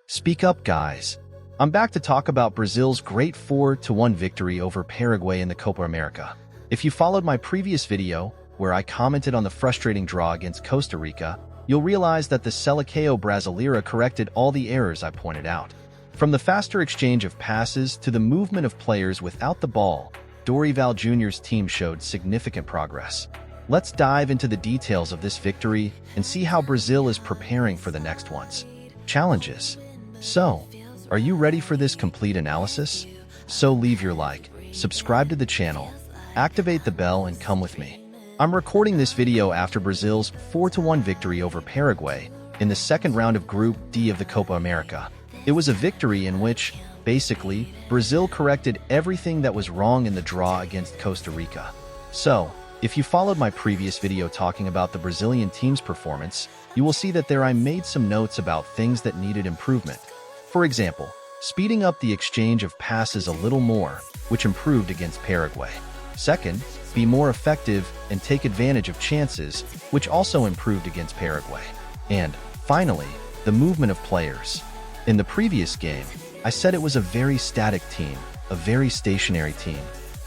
Speak up, guys. I'm back to talk about Brazil's great 4-1 victory over Paraguay in the Copa America. If you followed my previous video, where I commented on the frustrating draw against Costa Rica, you'll realize that the Seleção Brasileira corrected all the errors I pointed out. From the faster exchange of passes to the movement of players without the ball, Dorival Jr.'s team showed significant progress. Let's dive into the details of this victory and see how Brazil is preparing for the next ones. Challenges. So, are you ready for this complete analysis? So leave your like, subscribe to the channel, activate the bell, and come with me. I'm recording this video after Brazil's 4-1 victory over Paraguay in the second round of Group D of the Copa America. It was a victory in which, basically, Brazil corrected everything that was wrong in the draw against Costa Rica. So, if you followed my previous video talking about the Brazilian team's performance, you will see that there I made some notes about things that needed improvement. For example, speeding up the exchange of passes a little more, which improved against Paraguay. Second, be more effective and take advantage of chances, which also improved against Paraguay. And, finally, the movement of players. In the previous game, I said it was a very static team, a very stationary team.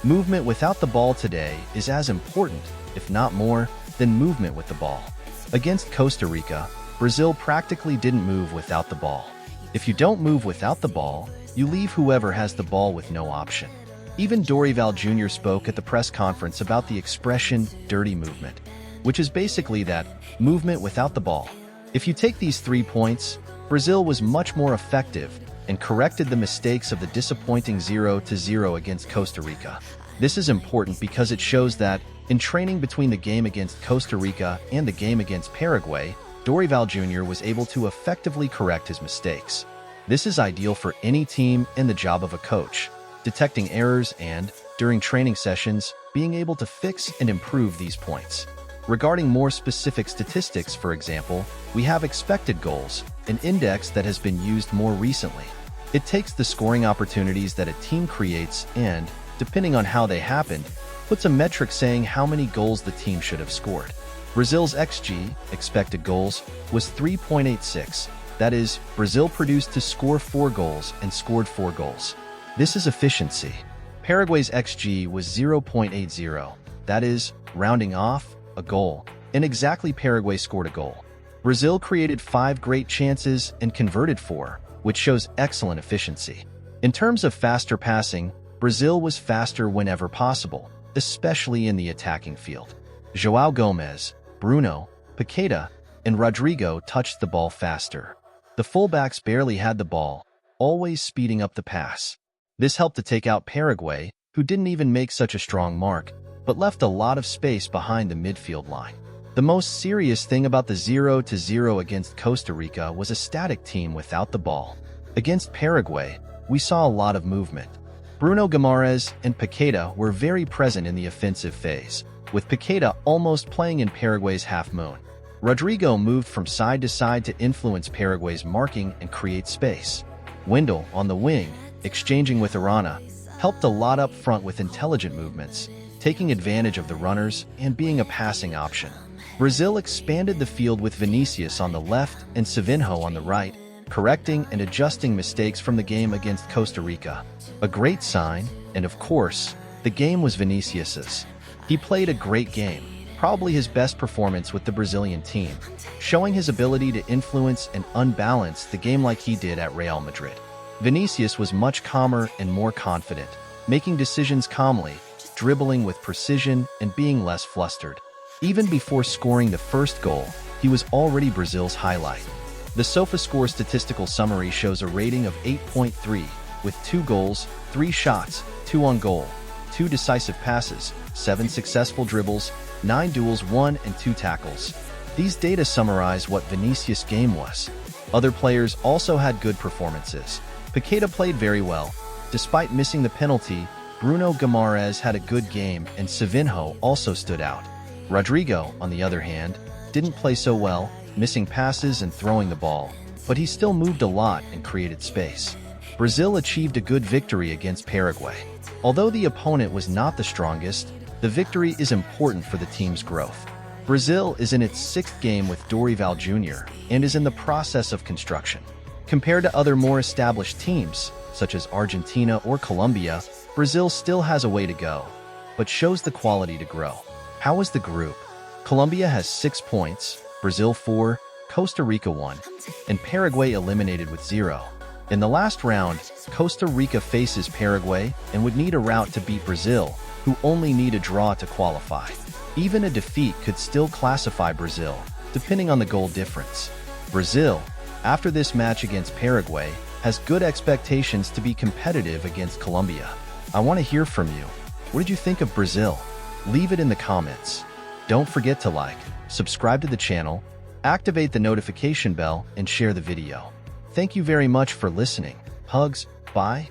Movement without the ball today is as important, if not more, than movement with the ball. Against Costa Rica, Brazil practically didn't move without the ball. If you don't move without the ball, you leave whoever has the ball with no option. Even Dorival Jr. spoke at the press conference about the expression dirty movement, which is basically that movement without the ball. If you take these 3 points, Brazil was much more effective and corrected the mistakes of the disappointing 0-0 against Costa Rica. This is important because it shows that, in training between the game against Costa Rica and the game against Paraguay, Dorival Jr. was able to effectively correct his mistakes. This is ideal for any team and the job of a coach, detecting errors and, during training sessions, being able to fix and improve these points. Regarding more specific statistics, for example, we have expected goals, an index that has been used more recently. It takes the scoring opportunities that a team creates and, depending on how they happened, puts a metric saying how many goals the team should have scored. Brazil's XG, expected goals, was 3.86. That is, Brazil produced to score 4 goals and scored 4 goals. This is efficiency. Paraguay's XG was 0.80. That is, rounding off, a goal, and exactly Paraguay scored a goal. Brazil created 5 great chances and converted 4, which shows excellent efficiency. In terms of faster passing, Brazil was faster whenever possible, especially in the attacking field. João Gomes, Bruno, Paqueta, and Rodrigo touched the ball faster. The fullbacks barely had the ball, always speeding up the pass. This helped to take out Paraguay, who didn't even make such a strong mark, but left a lot of space behind the midfield line. The most serious thing about the 0-0 against Costa Rica was a static team without the ball. Against Paraguay, we saw a lot of movement. Bruno Guimarães and Paqueta were very present in the offensive phase, with Paqueta almost playing in Paraguay's half-moon. Rodrigo moved from side to side to influence Paraguay's marking and create space. Wendell, on the wing, exchanging with Arana, helped a lot up front with intelligent movements, taking advantage of the runners and being a passing option. Brazil expanded the field with Vinicius on the left and Savinho on the right, correcting and adjusting mistakes from the game against Costa Rica. A great sign, and of course, the game was Vinicius's. He played a great game, probably his best performance with the Brazilian team, showing his ability to influence and unbalance the game like he did at Real Madrid. Vinicius was much calmer and more confident, making decisions calmly, dribbling with precision, and being less flustered. Even before scoring the first goal, he was already Brazil's highlight. The SofaScore statistical summary shows a rating of 8.3, with 2 goals, 3 shots, 2 on goal, 2 decisive passes, 7 successful dribbles, 9 duels won, and 2 tackles. These data summarize what Vinicius' game was. Other players also had good performances. Paqueta played very well. Despite missing the penalty, Bruno Guimarães had a good game, and Savinho also stood out. Rodrigo, on the other hand, didn't play so well, missing passes and throwing the ball, but he still moved a lot and created space. Brazil achieved a good victory against Paraguay. Although the opponent was not the strongest, the victory is important for the team's growth. Brazil is in its 6th game with Dorival Jr. and is in the process of construction. Compared to other more established teams, such as Argentina or Colombia, Brazil still has a way to go, but shows the quality to grow. How was the group? Colombia has 6 points, Brazil 4, Costa Rica 1, and Paraguay eliminated with 0. In the last round, Costa Rica faces Paraguay and would need a rout to beat Brazil, who only need a draw to qualify. Even a defeat could still classify Brazil, depending on the goal difference. Brazil, after this match against Paraguay, has good expectations to be competitive against Colombia. I want to hear from you. What did you think of Brazil? Leave it in the comments. Don't forget to like, subscribe to the channel, activate the notification bell, and share the video. Thank you very much for listening. Hugs, bye.